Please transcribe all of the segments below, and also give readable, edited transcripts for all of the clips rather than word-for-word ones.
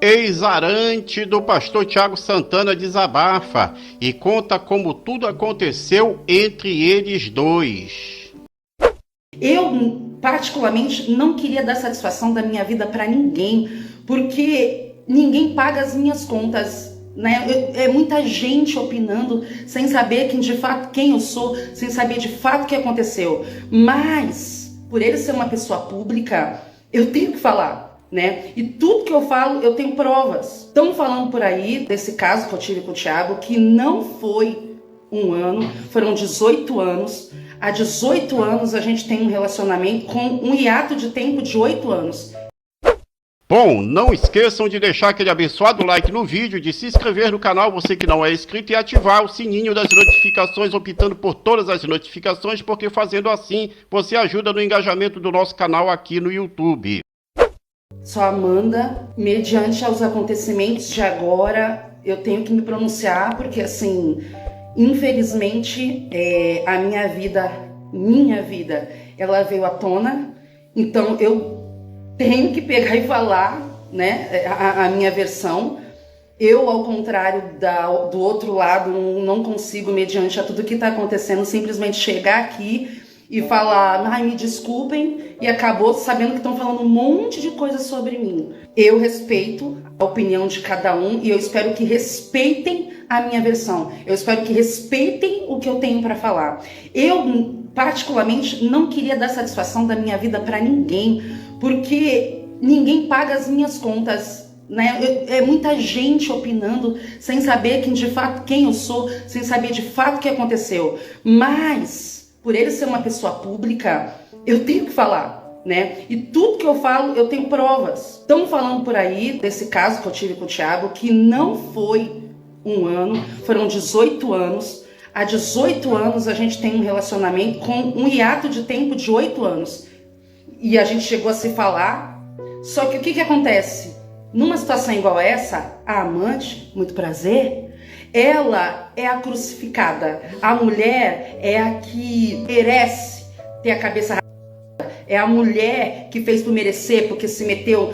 Ex-arante do pastor Tiago Santana desabafa e conta como tudo aconteceu entre eles dois. Eu, particularmente, não queria dar satisfação da minha vida para ninguém, porque ninguém paga as minhas contas, né? É muita gente opinando sem saber de fato quem eu sou, sem saber de fato o que aconteceu. Mas, por ele ser uma pessoa pública, eu tenho que falar, né? E tudo que eu falo, eu tenho provas. Estão falando por aí desse caso que eu tive com o Thiago, que não foi um ano, foram 18 anos. Há 18 anos a gente tem um relacionamento com um hiato de tempo de 8 anos. Bom, não esqueçam de deixar aquele abençoado like no vídeo, de se inscrever no canal, você que não é inscrito, e ativar o sininho das notificações, optando por todas as notificações, porque fazendo assim, você ajuda no engajamento do nosso canal aqui no YouTube. Só Amanda, mediante aos acontecimentos de agora, eu tenho que me pronunciar, porque assim, infelizmente, a minha vida, ela veio à tona, então eu tenho que pegar e falar, né, a minha versão. Eu, ao contrário do outro lado, não consigo, mediante a tudo que está acontecendo, simplesmente chegar aqui e falar, ai, me desculpem, e acabou sabendo que estão falando um monte de coisa sobre mim. Eu respeito a opinião de cada um e eu espero que respeitem a minha versão. Eu espero que respeitem o que eu tenho para falar. Eu, particularmente, não queria dar satisfação da minha vida para ninguém, porque ninguém paga as minhas contas, né? É muita gente opinando sem saber de fato quem eu sou, sem saber de fato o que aconteceu. Mas, por ele ser uma pessoa pública, eu tenho que falar, né? E tudo que eu falo, eu tenho provas. Estão falando por aí desse caso que eu tive com o Thiago, que não foi um ano, foram 18 anos. Há 18 anos a gente tem um relacionamento com um hiato de tempo de 8 anos. E a gente chegou a se falar. Só que o que acontece? Numa situação igual essa, a amante, muito prazer, ela é a crucificada. A mulher é a que merece ter a cabeça rasgada. É a mulher que fez por merecer, porque se meteu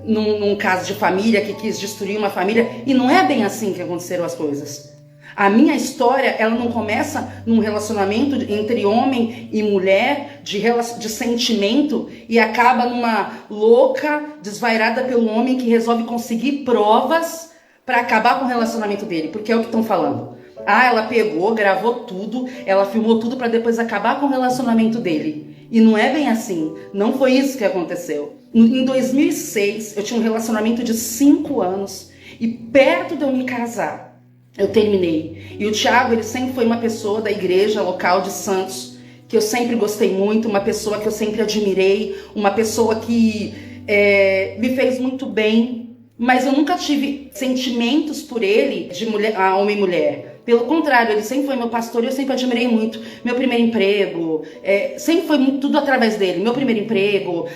num caso de família, que quis destruir uma família. E não é bem assim que aconteceram as coisas. A minha história, ela não começa num relacionamento entre homem e mulher, de sentimento, e acaba numa louca, desvairada pelo homem que resolve conseguir provas para acabar com o relacionamento dele, porque é o que estão falando. Ah, ela pegou, gravou tudo, ela filmou tudo para depois acabar com o relacionamento dele. E não é bem assim, não foi isso que aconteceu. Em 2006, eu tinha um relacionamento de 5 anos, e perto de eu me casar, eu terminei. E o Thiago, ele sempre foi uma pessoa da igreja local de Santos, que eu sempre gostei muito, uma pessoa que eu sempre admirei, uma pessoa que me fez muito bem, mas eu nunca tive sentimentos por ele de homem e mulher. Pelo contrário, ele sempre foi meu pastor e eu sempre admirei muito. Meu primeiro emprego, sempre foi tudo através dele. Meu primeiro emprego,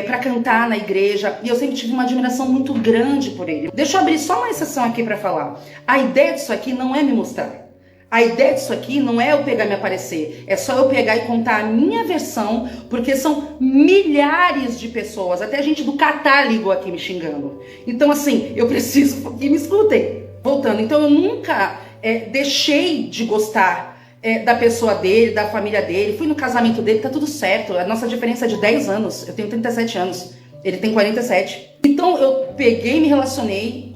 para cantar na igreja. E eu sempre tive uma admiração muito grande por ele. Deixa eu abrir só uma exceção aqui para falar. A ideia disso aqui não é me mostrar. A ideia disso aqui não é eu pegar e me aparecer. É só eu pegar e contar a minha versão, porque são milhares de pessoas. Até gente do Catar ligou aqui me xingando. Então, assim, eu preciso que me escutem. Voltando, então eu nunca deixei de gostar da pessoa dele, da família dele. Fui no casamento dele, tá tudo certo. A nossa diferença é de 10 anos. Eu tenho 37 anos. Ele tem 47. Então eu peguei e me relacionei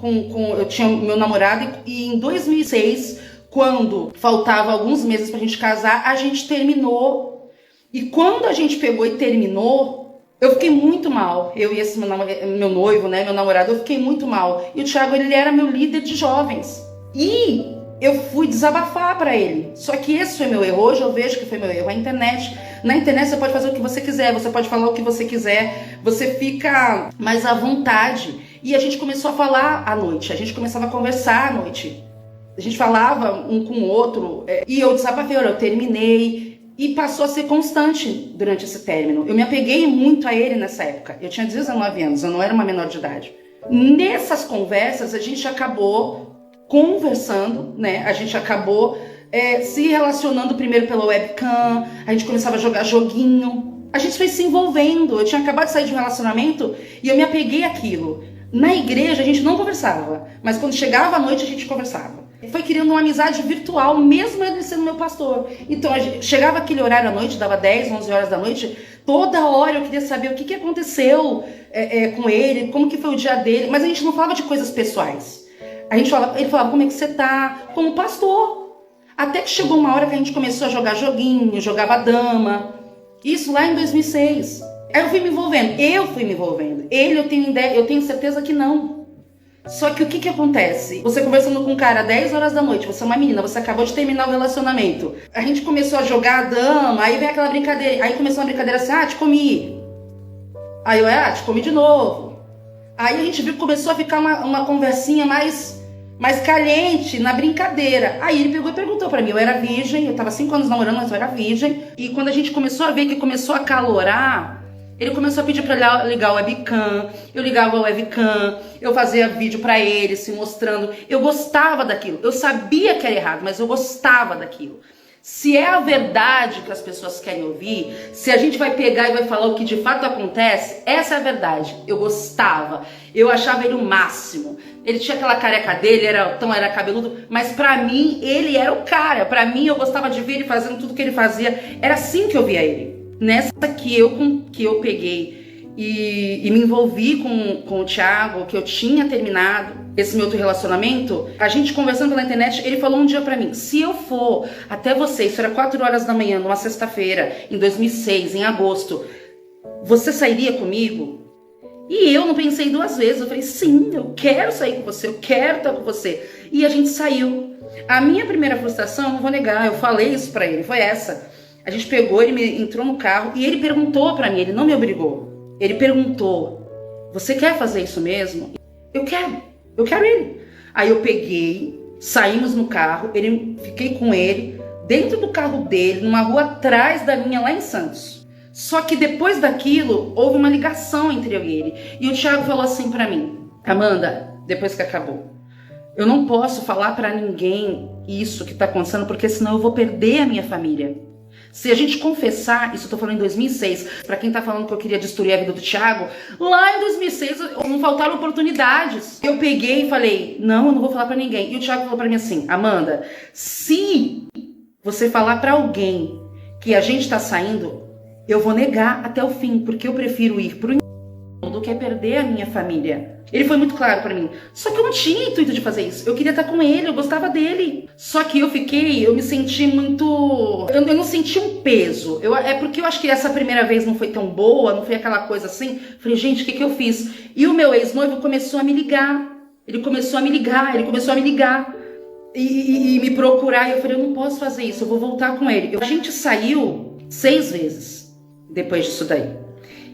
eu tinha meu namorado e em 2006, quando faltava alguns meses pra gente casar, a gente terminou. E quando a gente pegou e terminou, eu fiquei muito mal. Eu e esse meu noivo, né, meu namorado, eu fiquei muito mal. E o Thiago, ele era meu líder de jovens. E eu fui desabafar pra ele. Só que esse foi meu erro. Hoje eu vejo que foi meu erro. A internet. Na internet você pode fazer o que você quiser, você pode falar o que você quiser, você fica mais à vontade. E a gente começou a falar à noite, a gente começava a conversar à noite. A gente falava um com o outro, e eu desabafei, eu terminei, e passou a ser constante durante esse término. Eu me apeguei muito a ele nessa época. Eu tinha 19 anos, eu não era uma menor de idade. Nessas conversas, a gente acabou conversando, né? A gente acabou se relacionando primeiro pela webcam, a gente começava a jogar joguinho, a gente foi se envolvendo. Eu tinha acabado de sair de um relacionamento e eu me apeguei àquilo. Na igreja a gente não conversava, mas quando chegava à noite a gente conversava. Foi criando uma amizade virtual, mesmo ele sendo meu pastor. Então, chegava aquele horário à noite, dava 10, 11 horas da noite, toda hora eu queria saber o que aconteceu com ele, como que foi o dia dele, mas a gente não falava de coisas pessoais. Ele falava como é que você tá, como pastor. Até que chegou uma hora que a gente começou a jogar joguinho, jogava dama, isso lá em 2006. Aí eu fui me envolvendo. Ele, eu tenho certeza que não. Só que o que acontece? Você conversando com um cara às 10 horas da noite, você é uma menina, você acabou de terminar o relacionamento. A gente começou a jogar a dama, aí vem aquela brincadeira. Aí começou uma brincadeira assim, te comi. Aí eu, te comi de novo. Aí a gente viu que começou a ficar uma conversinha mais caliente na brincadeira. Aí ele pegou e perguntou pra mim, eu era virgem, eu tava 5 anos namorando, mas eu era virgem. E quando a gente começou a ver que começou a calorar, ele começou a pedir pra ligar o webcam, eu ligava o webcam, eu fazia vídeo pra ele, se mostrando. Eu gostava daquilo, eu sabia que era errado, mas eu gostava daquilo. Se é a verdade que as pessoas querem ouvir, se a gente vai pegar e vai falar o que de fato acontece, essa é a verdade. Eu gostava, eu achava ele o máximo. Ele tinha aquela careca dele, era cabeludo, mas pra mim, ele era o cara. Pra mim, eu gostava de ver ele fazendo tudo que ele fazia. Era assim que eu via ele. Nessa que eu peguei e me envolvi com o Thiago, que eu tinha terminado esse meu outro relacionamento, a gente conversando pela internet, ele falou um dia pra mim, se eu for até você, isso era 4 horas da manhã, numa sexta-feira, em 2006, em agosto, você sairia comigo? E eu não pensei 2 vezes, eu falei, sim, eu quero sair com você, eu quero estar com você. E a gente saiu. A minha primeira frustração, não vou negar, eu falei isso pra ele, foi essa. A gente pegou, ele entrou no carro e ele perguntou pra mim, ele não me obrigou. Ele perguntou, você quer fazer isso mesmo? Eu quero ele. Aí eu peguei, saímos no carro, fiquei com ele, dentro do carro dele, numa rua atrás da minha, lá em Santos. Só que depois daquilo, houve uma ligação entre eu e ele. E o Thiago falou assim pra mim, Amanda, depois que acabou, eu não posso falar pra ninguém isso que tá acontecendo, porque senão eu vou perder a minha família. Se a gente confessar, isso eu tô falando em 2006, pra quem tá falando que eu queria destruir a vida do Thiago, lá em 2006 não faltaram oportunidades. Eu peguei e falei, não, eu não vou falar pra ninguém. E o Thiago falou pra mim assim, Amanda, se você falar pra alguém que a gente tá saindo, eu vou negar até o fim, porque eu prefiro ir pro do que perder a minha família. Ele foi muito claro pra mim. Só que eu não tinha intuito de fazer isso. Eu queria estar com ele, eu gostava dele. Só que eu me senti muito... Eu não senti um peso. É porque eu acho que essa primeira vez não foi tão boa, não foi aquela coisa assim. Falei, gente, o que eu fiz? E o meu ex-noivo começou a me ligar. Ele começou a me ligar e me procurar. E eu falei, eu não posso fazer isso, eu vou voltar com ele. A gente saiu 6 vezes depois disso daí.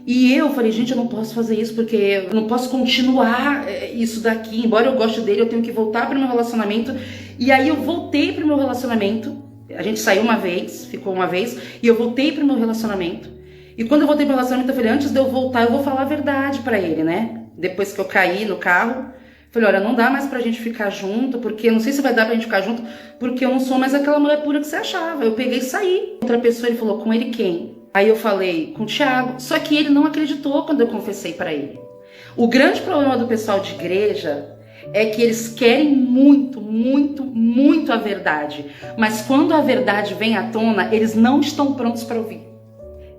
E eu falei, gente, eu não posso fazer isso porque eu não posso continuar isso daqui. Embora eu goste dele, eu tenho que voltar para o meu relacionamento. E aí eu voltei para o meu relacionamento. A gente saiu uma vez, ficou uma vez, e eu voltei para o meu relacionamento. E quando eu voltei para o relacionamento, eu falei, antes de eu voltar, eu vou falar a verdade para ele, né? Depois que eu caí no carro, falei, olha, não dá mais pra gente ficar junto, porque eu não sei se vai dar pra gente ficar junto, porque eu não sou mais aquela mulher pura que você achava. Eu peguei e saí. Outra pessoa, ele falou, com ele quem? Aí eu falei, com o Thiago. Só que ele não acreditou quando eu confessei pra ele. O grande problema do pessoal de igreja é que eles querem muito, muito, muito a verdade. Mas quando a verdade vem à tona, eles não estão prontos pra ouvir.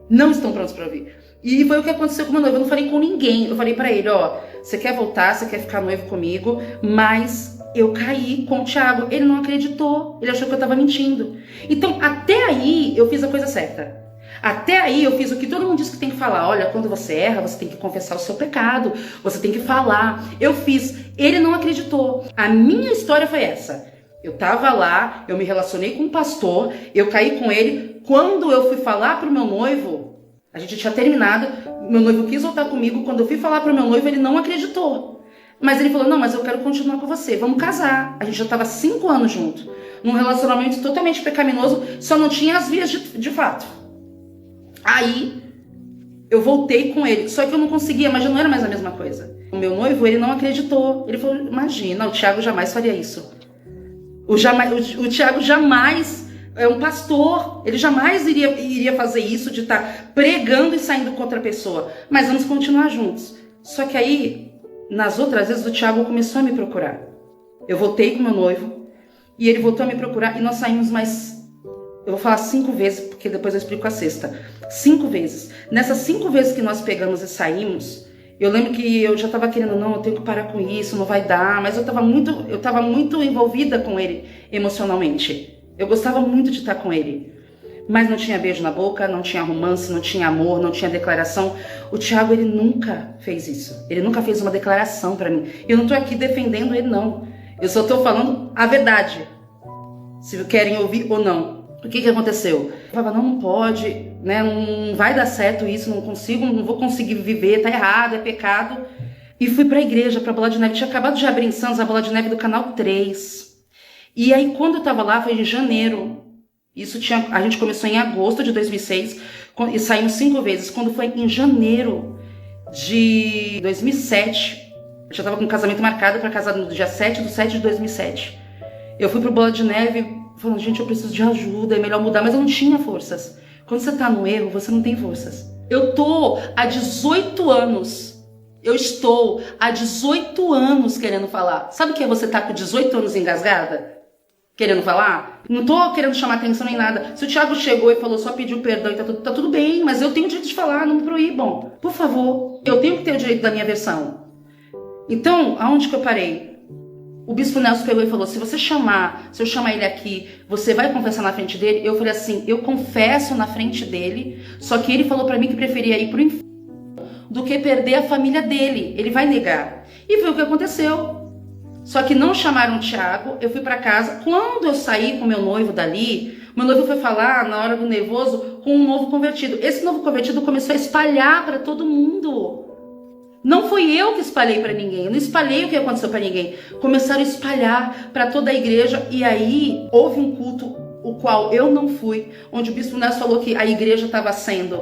Não estão prontos pra ouvir. E foi o que aconteceu com o meu noivo. Eu não falei com ninguém. Eu falei pra ele, ó, você quer voltar, você quer ficar noivo comigo, mas eu caí com o Thiago. Ele não acreditou. Ele achou que eu tava mentindo. Então, até aí, eu fiz a coisa certa. Até aí eu fiz o que todo mundo diz que tem que falar. Olha, quando você erra, você tem que confessar o seu pecado. Você tem que falar. Eu fiz. Ele não acreditou. A minha história foi essa. Eu tava lá, eu me relacionei com um pastor, eu caí com ele. Quando eu fui falar pro meu noivo, a gente tinha terminado, meu noivo quis voltar comigo. Quando eu fui falar pro meu noivo, ele não acreditou. Mas ele falou, não, mas eu quero continuar com você, vamos casar. A gente já tava 5 anos junto, num relacionamento totalmente pecaminoso, só não tinha as vias de fato. Aí, eu voltei com ele, só que eu não conseguia, mas já não era mais a mesma coisa. O meu noivo, ele não acreditou. Ele falou, imagina, o Thiago jamais faria isso. O Thiago jamais é um pastor, ele jamais iria fazer isso de estar pregando e saindo contra a pessoa. Mas vamos continuar juntos. Só que aí, nas outras vezes o Thiago começou a me procurar. Eu voltei com meu noivo e ele voltou a me procurar e nós saímos mais, eu vou falar 5 vezes, porque depois eu explico a sexta. 5 vezes. Nessas 5 vezes que nós pegamos e saímos, eu lembro que eu já tava querendo, não, eu tenho que parar com isso, não vai dar, mas eu tava muito envolvida com ele emocionalmente. Eu gostava muito de estar com ele. Mas não tinha beijo na boca, não tinha romance, não tinha amor, não tinha declaração. O Thiago, ele nunca fez isso. Ele nunca fez uma declaração pra mim. Eu não tô aqui defendendo ele, não. Eu só tô falando a verdade. Se querem ouvir ou não. O que aconteceu? Eu falava, não pode, né? Não vai dar certo isso, não vou conseguir viver, tá errado, é pecado. E fui pra igreja, pra Bola de Neve. Tinha acabado de abrir em Santos a Bola de Neve do Canal 3. E aí, quando eu tava lá, foi em janeiro. A gente começou em agosto de 2006 e saímos 5 vezes. Quando foi em janeiro de 2007, eu já estava com o casamento marcado para casar no dia 7/7 de 2007. Eu fui pro Bola de Neve falando, gente, eu preciso de ajuda, é melhor mudar, mas eu não tinha forças. Quando você tá no erro, você não tem forças. Eu tô há 18 anos. Eu estou há 18 anos querendo falar. Sabe o que é você tá com 18 anos engasgada? Querendo falar? Não tô querendo chamar atenção nem nada. Se o Thiago chegou e falou, só pediu perdão e tá tudo bem, mas eu tenho o direito de falar, não me proíbam. Por favor, eu tenho que ter o direito da minha versão. Então, aonde que eu parei? O Bispo Nelson pegou e falou, se eu chamar ele aqui, você vai confessar na frente dele? Eu falei assim, eu confesso na frente dele, só que ele falou pra mim que preferia ir pro inferno do que perder a família dele. Ele vai negar. E foi o que aconteceu. Só que não chamaram o Thiago, eu fui pra casa. Quando eu saí com meu noivo dali, meu noivo foi falar, na hora do nervoso, com um novo convertido. Esse novo convertido começou a espalhar pra todo mundo. Não fui eu que espalhei pra ninguém, eu não espalhei o que aconteceu pra ninguém. Começaram a espalhar pra toda a igreja e aí houve um culto, o qual eu não fui, onde o Bispo Nelson falou que a igreja estava sendo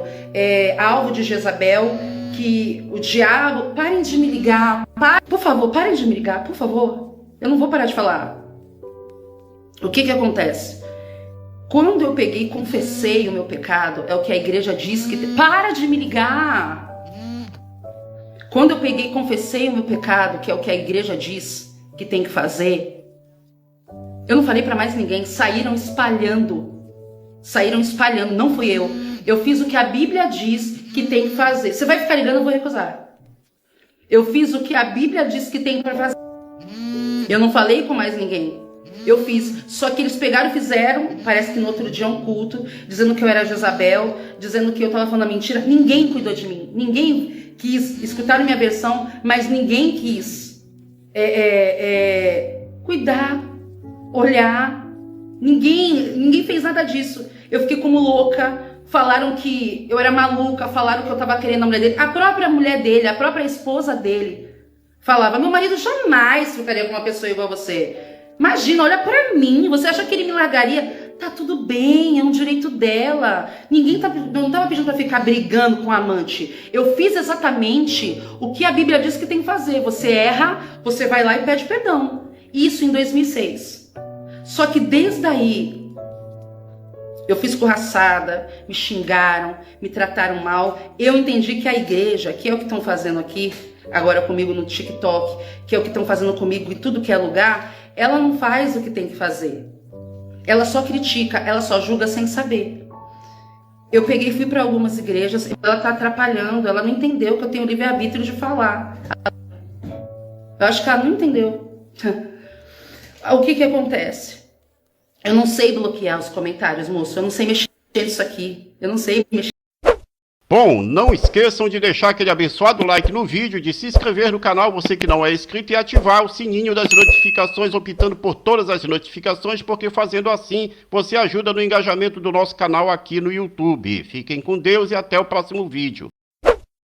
alvo de Jezabel, que o diabo... Parem de me ligar, por favor, parem de me ligar, por favor. Eu não vou parar de falar. O que acontece? Quando eu peguei e confessei o meu pecado, é o que a igreja diz que... Para de me ligar! Quando eu peguei e confessei o meu pecado, que é o que a igreja diz que tem que fazer, eu não falei pra mais ninguém, saíram espalhando, não fui eu. Eu fiz o que a Bíblia diz que tem que fazer. Você vai ficar ligando, eu vou recusar. Eu fiz o que a Bíblia diz que tem pra fazer. Eu não falei com mais ninguém. Eu fiz, só que eles pegaram e fizeram, parece que no outro dia um culto, dizendo que eu era Jezabel, dizendo que eu tava falando a mentira. Ninguém cuidou de mim, ninguém quis escutar a minha versão, mas ninguém quis cuidar, olhar. Ninguém fez nada disso. Eu fiquei como louca. Falaram que eu era maluca, falaram que eu tava querendo a mulher dele. A própria mulher dele, a própria esposa dele falava, meu marido jamais ficaria com uma pessoa igual a você. Imagina, olha pra mim, você acha que ele me largaria? Tá tudo bem, é um direito dela. Não tava pedindo pra ficar brigando com a amante. Eu fiz exatamente o que a Bíblia diz que tem que fazer. Você erra, você vai lá e pede perdão. Isso em 2006. Só que desde aí, eu fui escorraçada, me xingaram, me trataram mal. Eu entendi que a igreja, que é o que estão fazendo aqui, agora comigo no TikTok, que é o que estão fazendo comigo em tudo que é lugar, ela não faz o que tem que fazer. Ela só critica, ela só julga sem saber. Eu peguei e fui para algumas igrejas, ela tá atrapalhando, ela não entendeu que eu tenho livre-arbítrio de falar. Eu acho que ela não entendeu. O que acontece? Eu não sei bloquear os comentários, moço. Eu não sei mexer nisso aqui. Eu não sei mexer. Bom, não esqueçam de deixar aquele abençoado like no vídeo, de se inscrever no canal, você que não é inscrito, e ativar o sininho das notificações, optando por todas as notificações, porque fazendo assim, você ajuda no engajamento do nosso canal aqui no YouTube. Fiquem com Deus e até o próximo vídeo.